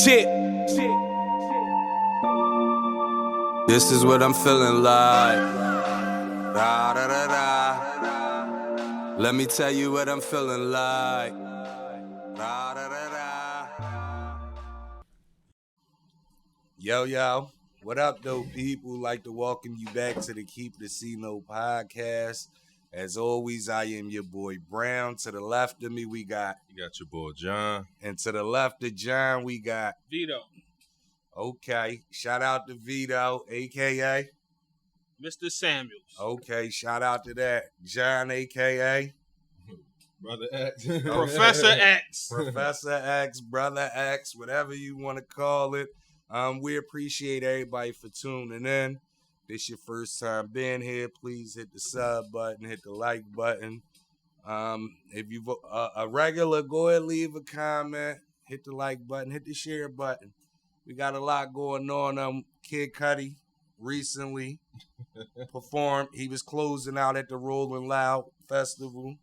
Shit. This is what I'm feeling like. Da, da, da, da. Let me tell you what I'm feeling like. Da, da, da, da. Yo, what up, though, people? Like to welcome you back to the Keep the C No podcast. As always, I am your boy Brown. To the left of me, you got your boy John. And to the left of John, we got Vito. Okay, shout out to Vito, a.k.a. Mr. Samuels. Okay, shout out to that. John, a.k.a. Brother X. Professor X. Professor X, Brother X, whatever you want to call it. We appreciate everybody for tuning in. This your first time being here, please hit the sub button, hit the like button. If you a regular, go ahead, leave a comment, hit the like button, hit the share button. We got a lot going on. Kid Cudi recently performed. He was closing out at the Rolling Loud Festival.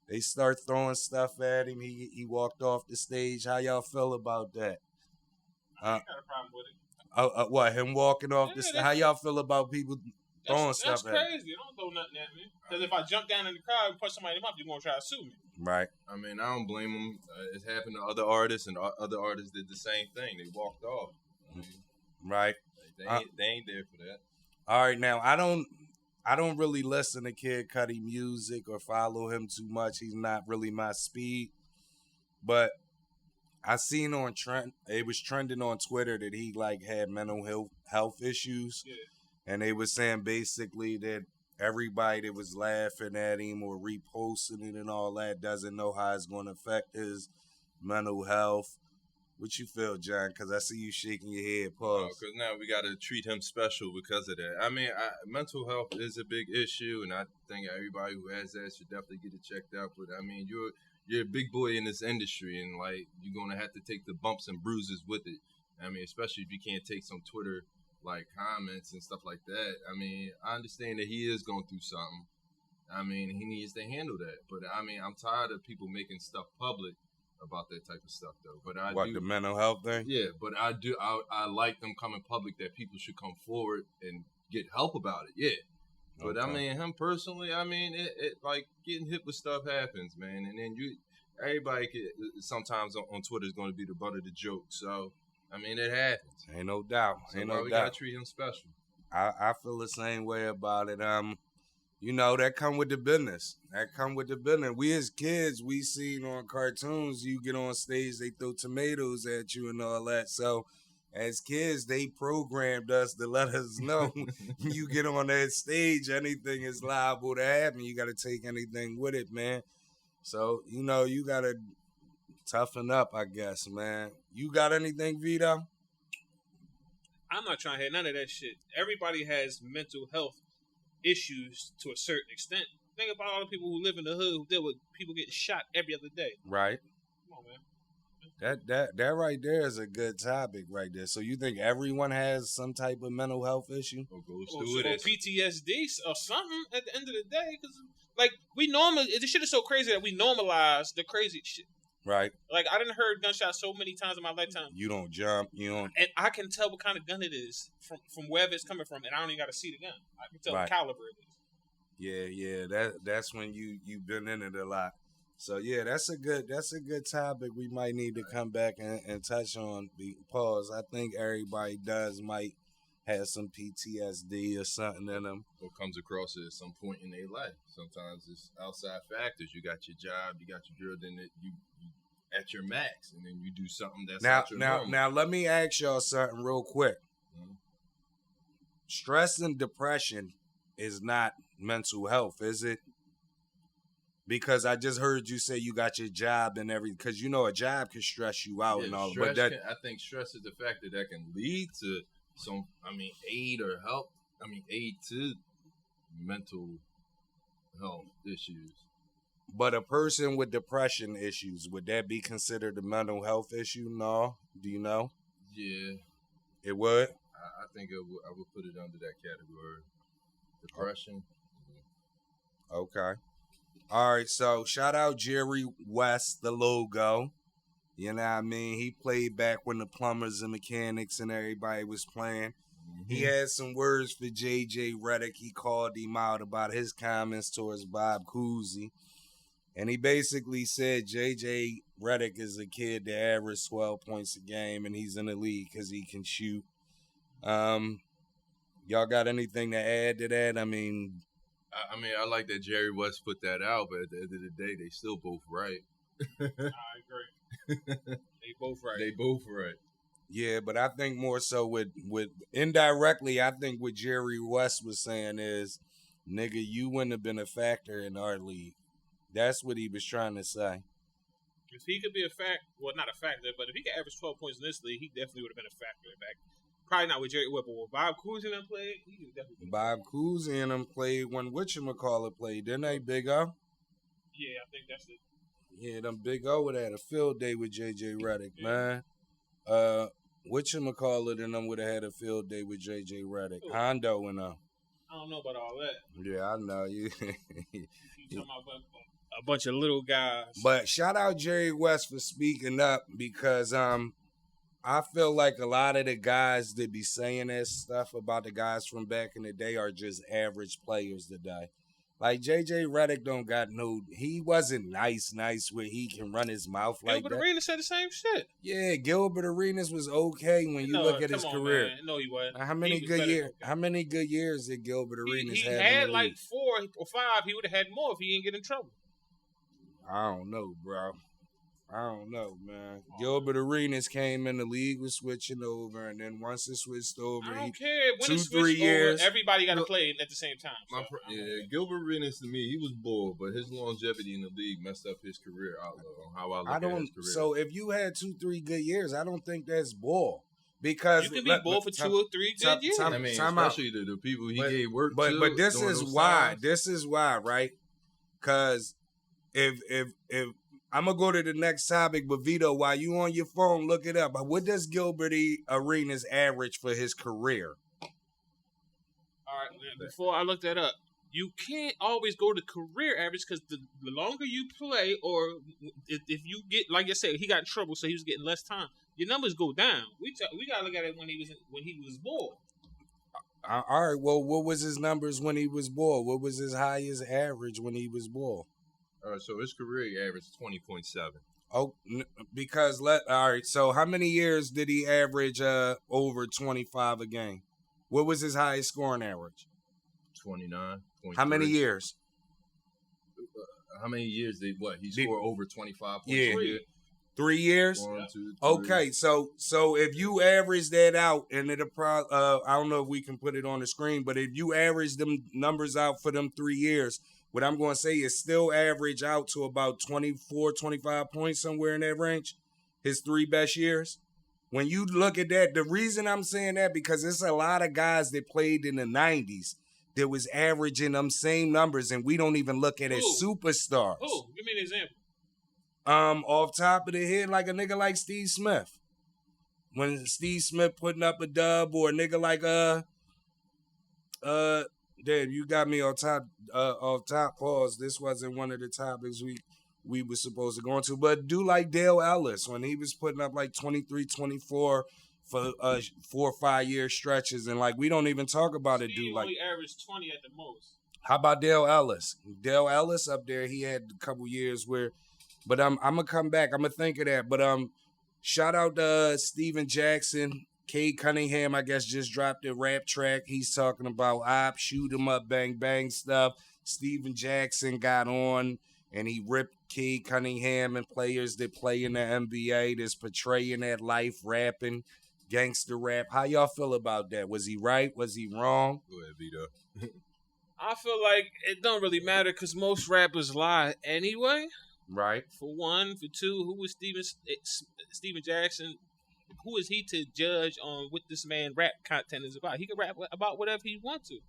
They start throwing stuff at him. He walked off the stage. How y'all feel about that? I ain't got a problem with it. What, him walking off the stage? How y'all feel about people throwing stuff at him? That's crazy. Don't throw nothing at me. Because if I jump down in the crowd and punch somebody in the mouth, you're going to try to sue me. Right. I mean, I don't blame them. It's happened to other artists, and other artists did the same thing. They walked off. I mean, right. They ain't there for that. All right, now, I don't really listen to Kid Cudi music or follow him too much. He's not really my speed. But I seen on trend, it was trending on Twitter that he had mental health issues. Yeah. And they were saying basically that everybody that was laughing at him or reposting it and all that doesn't know how it's going to affect his mental health. What you feel, John? Because I see you shaking your head. Pause. Because now we got to treat him special because of that. I mean, mental health is a big issue, and I think everybody who has that should definitely get it checked out. But I mean, you're a big boy in this industry, and you're gonna have to take the bumps and bruises with it. I mean, especially if you can't take some Twitter comments and stuff like that. I mean, I understand that he is going through something. I mean, he needs to handle that. But I mean, I'm tired of people making stuff public about that type of stuff, though. But the mental health thing? Yeah, but I like them coming public, that people should come forward and get help about it. Yeah. But okay. I mean, him personally, I mean, it getting hit with stuff happens, man. And then everybody sometimes on Twitter is going to be the butt of the joke. So, I mean, it happens. Ain't no doubt. So we got to treat him special. I feel the same way about it. That come with the business. We as kids, we seen on cartoons, you get on stage, they throw tomatoes at you and all that. So, as kids, they programmed us to let us know you get on that stage, anything is liable to happen. You got to take anything with it, man. So, you got to toughen up, I guess, man. You got anything, Vito? I'm not trying to hear none of that shit. Everybody has mental health issues to a certain extent. Think about all the people who live in the hood who deal with people getting shot every other day. Right. Come on, man. That right there is a good topic right there. So you think everyone has some type of mental health issue? Or goes through it. Or PTSD or something at the end of the day. Because, we this shit is so crazy that we normalize the crazy shit. Right. I done heard gunshots so many times in my lifetime. You don't jump. You don't. And I can tell what kind of gun it is from wherever it's coming from, and I don't even got to see the gun. I can tell right. what caliber it Yeah. is. That's when you've been in it a lot. So yeah, that's a good topic. We might need to come back and touch on. Pause. I think everybody might have some PTSD or something in them. Or comes across it at some point in their life. Sometimes it's outside factors. You got your job, you got your girl, then you at your max, and then you do something that's not your normal. Now let me ask y'all something real quick. Mm-hmm. Stress and depression is not mental health, is it? Because I just heard you say you got your job and everything. Because a job can stress you out and all. But I think stress is the factor that can lead to aid or help. Aid to mental health issues. But a person with depression issues, would that be considered a mental health issue? No. Do you know? Yeah. It would? I think I would put it under that category. Depression. Okay. All right, so shout out Jerry West, the logo. You know what I mean? He played back when the plumbers and mechanics and everybody was playing. He had some words for J.J. Redick. He called him out about his comments towards Bob Cousy. And he basically said J.J. Redick is a kid that averaged 12 points a game, and he's in the league because he can shoot. Y'all got anything to add to that? I mean, I like that Jerry West put that out, but at the end of the day, they still both right. I agree. They both right. They both right. yeah, but I think more so with indirectly, I think what Jerry West was saying is, nigga, you wouldn't have been a factor in our league. That's what he was trying to say. If he could be well, not a factor, but if he could average 12 points in this league, he definitely would have been a factor back. Probably not with Jerry West, but when Bob Cousy and them played, he was definitely. Bob Cousy and them played when whatchamacallit played, didn't they, Big O? Yeah, I think that's it. Yeah, them Big O would have had a field day with J.J. Redick, man. Whatchamacallit and them would have had a field day with J.J. Redick. Ooh. Hondo and them. I don't know about all that. Yeah, I know you. You talking about a bunch of little guys. But shout out Jerry West for speaking up because I feel like a lot of the guys that be saying that stuff about the guys from back in the day are just average players today. Like J.J. Redick don't got he wasn't nice where he can run his mouth like Gilbert that. Arenas said the same shit. Yeah, Gilbert Arenas was okay when you look at his career. Man. No, he wasn't. How many good years did Gilbert Arenas have? He had like 4 or 5. He would have had more if he didn't get in trouble. I don't know, bro. I don't know, man. Gilbert Arenas came in, the league was switching over, and then once it switched over, I don't care. When 2-3 years, over, everybody got to play at the same time. So. Gilbert Arenas to me, he was bored, but his longevity in the league messed up his career outlook on how I look at his career. So if you had 2-3 good years, I don't think that's bull. Because you can be bull for 2 or 3 good years. I mean, especially the people he gave work to. But this is why. This is why, right? Because if I'm going to go to the next topic, but Vito, while you on your phone, look it up. What does Gilbert Arenas average for his career? All right, before I look that up, you can't always go to career average because the longer you play or if you get, like I said, he got in trouble, so he was getting less time, your numbers go down. We got to look at it when he was bored. All right, well, what was his numbers when he was bored? What was his highest average when he was bored? All right, so his career he averaged 20.7. Oh, because all right. So how many years did he average over 25 a game? What was his highest scoring average? 29. How many years? How many years did he score over 25 points? Yeah, a year? 3 years. 1, 2, 3. Okay, so if you average that out, and I don't know if we can put it on the screen, but if you average them numbers out for them 3 years. What I'm going to say is still average out to about 24, 25 points, somewhere in that range, his 3 best years. When you look at that, the reason I'm saying that, because there's a lot of guys that played in the 90s that was averaging them same numbers, and we don't even look at as superstars. Oh, give me an example. Off top of the head, like a nigga like Steve Smith. When Steve Smith putting up a dub, or a nigga like, Dave, you got me off top. Pause. This wasn't one of the topics we were supposed to go into. But do like Dale Ellis when he was putting up like 23, 24 for 4 or 5 year stretches. And like, we don't even talk about it. He only averaged 20 at the most. How about Dale Ellis? Dale Ellis up there, he had a couple years where, but I'm going to come back. I'm going to think of that. But shout out to Steven Jackson. Cade Cunningham, I guess, just dropped a rap track. He's talking about op, shoot 'em up, bang, bang stuff. Steven Jackson got on, and he ripped Cade Cunningham and players that play in the NBA that's portraying that life, rapping, gangster rap. How y'all feel about that? Was he right? Was he wrong? Go ahead, Vito. I feel like it don't really matter because most rappers lie anyway. Right. For one. For two, who was Steven Jackson? Who is he to judge on what this man rap content is about? He can rap about whatever he wants to.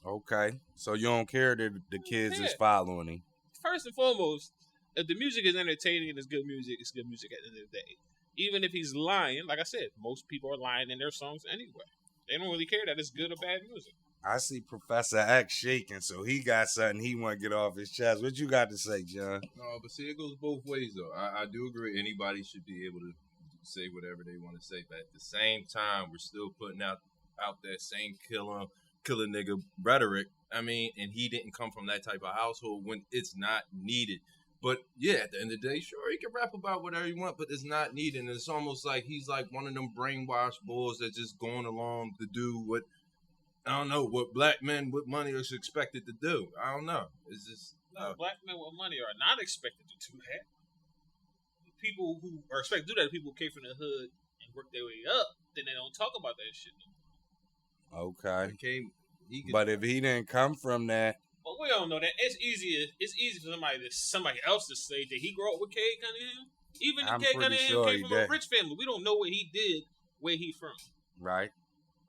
Okay. So you don't care that the kids is following him? First and foremost, if the music is entertaining and it's good music at the end of the day. Even if he's lying, like I said, most people are lying in their songs anyway. They don't really care that it's good or bad music. I see Professor X shaking, so he got something he want to get off his chest. What you got to say, John? No, but see, it goes both ways, though. I do agree. Anybody should be able to say whatever they want to say, but at the same time, we're still putting out that same killer nigga rhetoric. I mean, and he didn't come from that type of household when it's not needed. But yeah, at the end of the day, sure, he can rap about whatever he want, but it's not needed. And it's almost like he's like one of them brainwashed bulls that's just going along to do what, I don't know, what black men with money are expected to do. I don't know. It's just, no. Black men with money are not expected to do that. The people who are expected to do that are people who came from the hood and work their way up. Then they don't talk about that shit no more. Okay. But if he didn't come from that. But we don't know that. It's easy for somebody else to say that he grew up with Cade Cunningham. Even if Cade Cunningham came from a rich family, we don't know what he did, where he from. Right.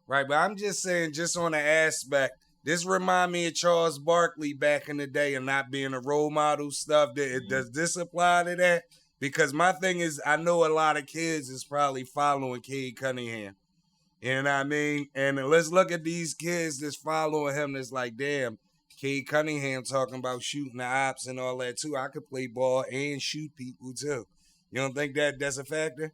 But I'm just saying, just on the aspect, this remind me of Charles Barkley back in the day and not being a role model stuff. Does this apply to that? Because my thing is, I know a lot of kids is probably following Cade Cunningham. You know what I mean? And let's look at these kids that's following him that's like, damn, Cade Cunningham talking about shooting the ops and all that too. I could play ball and shoot people too. You don't think that's a factor?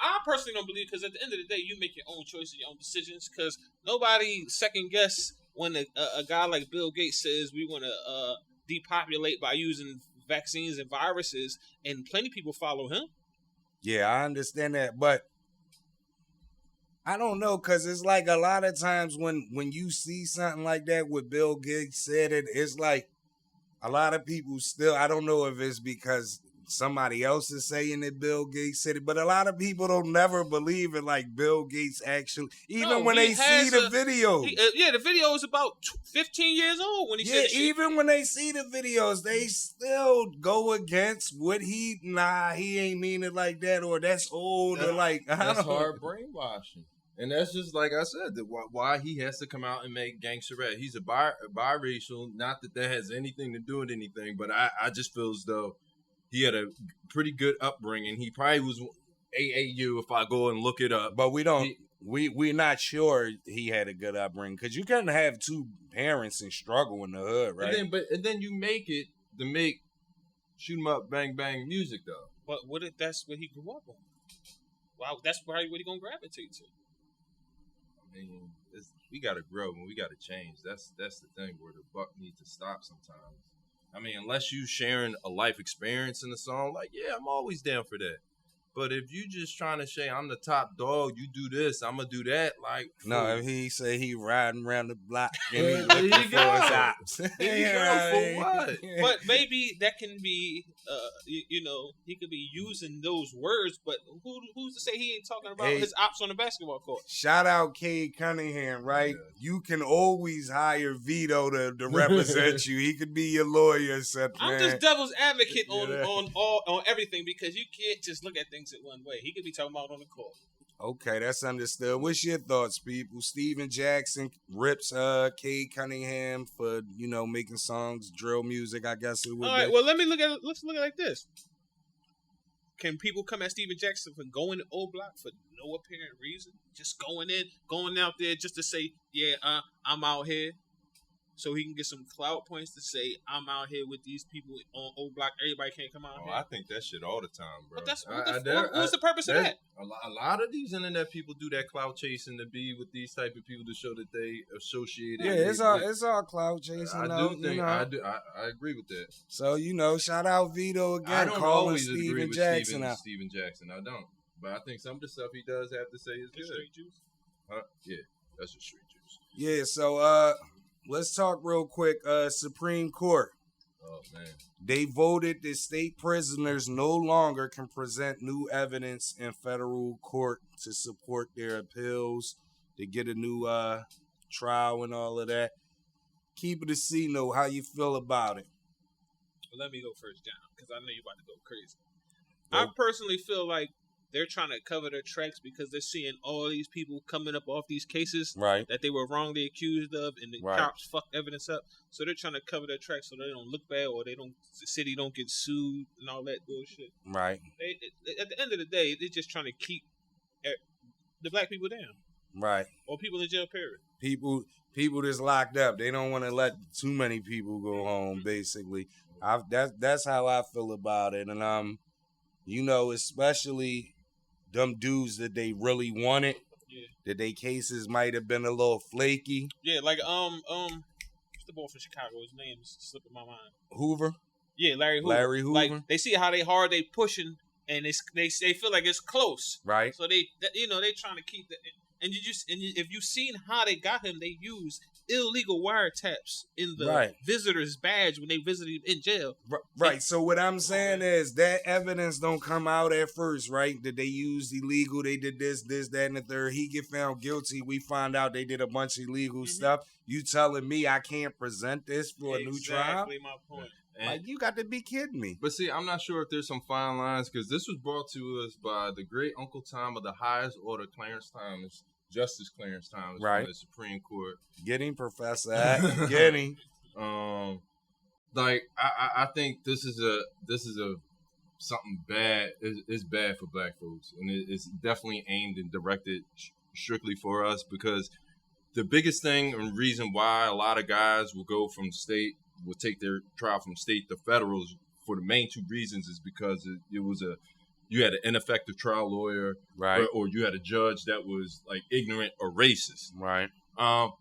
I personally don't believe, because at the end of the day, you make your own choices, your own decisions, because nobody second guess when a guy like Bill Gates says we want to depopulate by using vaccines and viruses, and plenty of people follow him. Yeah, I understand that, but I don't know, because it's like a lot of times when you see something like that with Bill Gates said it, it's like a lot of people still, I don't know if it's because somebody else is saying that Bill Gates said it, but a lot of people don't never believe it like Bill Gates actually, even when they see the videos. The video is about 15 years old when he said shit. Even when they see the videos, they still go against what he ain't mean it like that, or that's old, or like, that's hard brainwashing. And that's just like I said, why he has to come out and make gangster rap. He's a biracial, not that has anything to do with anything, but I just feel as though he had a pretty good upbringing. He probably was AAU if I go and look it up. But we're not sure he had a good upbringing, because you couldn't have two parents and struggle in the hood, right? And then you make it to make shoot 'em up, bang bang music though. But what if that's what he grew up on? Wow, that's probably what he gonna gravitate to. I mean, we gotta grow and we gotta change. That's the thing where the buck needs to stop sometimes. I mean, unless you sharing a life experience in the song, like, yeah, I'm always down for that. But if you just trying to say I'm the top dog, you do this, I'm gonna do that, like, no, if he say he riding around the block and he looking for his ops. For what? But maybe that can be, he could be using those words, but who's to say he ain't talking about his ops on the basketball court? Shout out Cade Cunningham, right? Yeah. You can always hire Vito to represent you. He could be your lawyer or something. I'm just devil's advocate on everything, because you can't just look at things in one way. He could be talking about on the court. Okay, that's understood. What's your thoughts, people? Steven Jackson rips Cade Cunningham for, making songs, drill music, I guess it would be. All right, well, let's look at it like this. Can people come at Steven Jackson for going to O Block for no apparent reason? Just going out there just to say, yeah, I'm out here, so he can get some clout points to say, I'm out here with these people on O Block. Everybody can't come out here. I think that shit all the time, bro. But that's what's the purpose of that? A lot of these internet people do that clout chasing to be with these type of people to show that they associated. Yeah, it's all clout chasing. I agree with that. So shout out Vito again. I don't always Steven agree with Jackson Steven Jackson. I don't, but I think some of the stuff he does have to say is good. Street juice? Huh? Yeah, that's just street juice. Yeah. So let's talk real quick. Supreme Court. Oh, man. They voted that state prisoners no longer can present new evidence in federal court to support their appeals, to get a new trial and all of that. Keep it a C note. How you feel about it? Well, let me go first, John, because I know you're about to go crazy. I personally feel like they're trying to cover their tracks because they're seeing all these people coming up off these cases that they were wrongly accused of, and the cops fucked evidence up. So they're trying to cover their tracks so they don't look bad, or the city don't get sued and all that bullshit. Right. At the end of the day, they're just trying to keep the black people down. Right. Or people in jail, period. People that's locked up. They don't want to let too many people go home, basically. That's how I feel about it. And especially them dudes that they really wanted. Yeah. That they cases might have been a little flaky. Yeah, like what's the boy from Chicago? His name's slipping my mind. Hoover. Yeah, Larry Hoover. Larry Hoover. Like they see how hard they pushing, and they feel like it's close. Right. So they trying to keep the. And if you seen how they got him, they used illegal wiretaps in the visitor's badge when they visited him in jail. Right. So what I'm saying is that evidence don't come out at first, right? That they used illegal, they did this, that, and the third. He get found guilty. We find out they did a bunch of illegal stuff. You telling me I can't present this for a new trial? Exactly my point. Like, you got to be kidding me. But see, I'm not sure if there's some fine lines, because this was brought to us by the great Uncle Tom of the highest order, Clarence Thomas, Justice Clarence Thomas, from the Supreme Court. Get him, Professor. Get him. I think this is a something bad. It's bad for black folks, and it's definitely aimed and directed strictly for us, because the biggest thing and reason why a lot of guys will take their trial from state to federal, for the main two reasons, is because you had an ineffective trial lawyer, right, or you had a judge that was like ignorant or racist, right.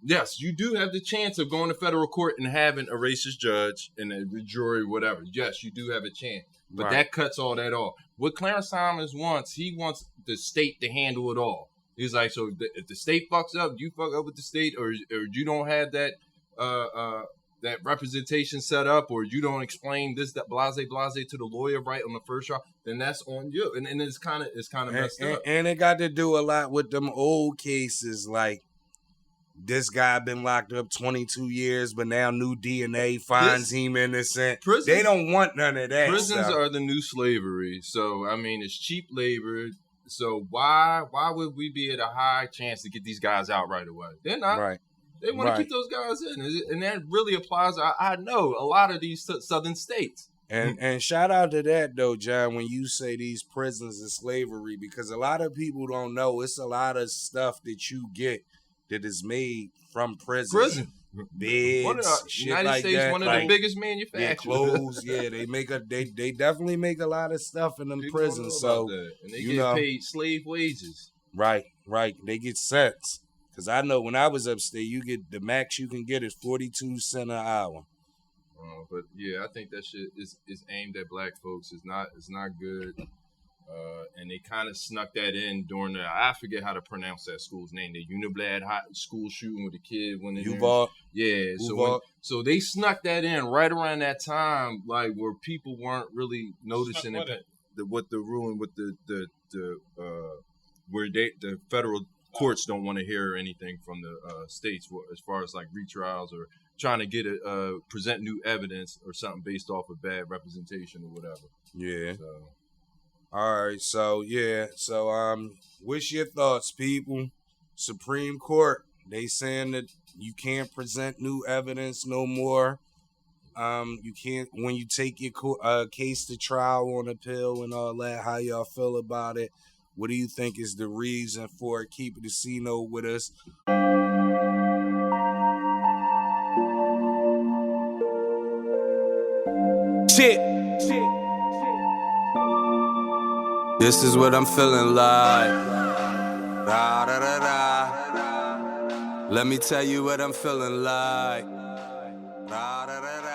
Yes, you do have the chance of going to federal court and having a racist judge and a jury, whatever. Yes, you do have a chance, but that cuts all that off. What Clarence Thomas wants, he wants the state to handle it all. He's like, so if the state fucks up, you fuck up with the state, or you don't have that that representation set up, or you don't explain this, that, blase to the lawyer right on the first trial, then that's on you. And it's kind of messed up. And it got to do a lot with them old cases, like this guy been locked up 22 years, but now new DNA finds him innocent. They don't want none of that. Prisons are the new slavery. So, I mean, it's cheap labor. So why would we be at a high chance to get these guys out right away? They're not. Right. They want to keep those guys in. And that really applies, I know, a lot of these southern states. And shout out to that, though, John, when you say these prisons are slavery, because a lot of people don't know it's a lot of stuff that you get that is made from prison. Beds, shit United like States, that. one of the biggest manufacturers. Yeah, clothes. Yeah, they definitely make a lot of stuff in them prisons. So and they get paid slave wages. Right. They get cents. Because I know when I was upstate, you get the max you can get is 42 cents an hour. But yeah, I think that shit is aimed at black folks. It's not good. And they kind of snuck that in during I forget how to pronounce that school's name. The Uniblad school shooting with the kid when Uvalde. Yeah. So they snuck that in right around that time, like where people weren't really noticing what the ruling with the where the federal courts don't want to hear anything from the states as far as like retrials or trying to get present new evidence or something based off of bad representation or whatever. Yeah. So. All right. So what's your thoughts, people? Supreme Court, they saying that you can't present new evidence no more. You can't when you take your case to trial on appeal and all that. How y'all feel about it? What do you think is the reason for it? Keep it a C-No with us. Shit. This is what I'm feeling like. Da, da, da, da. Let me tell you what I'm feeling like. Da, da, da, da.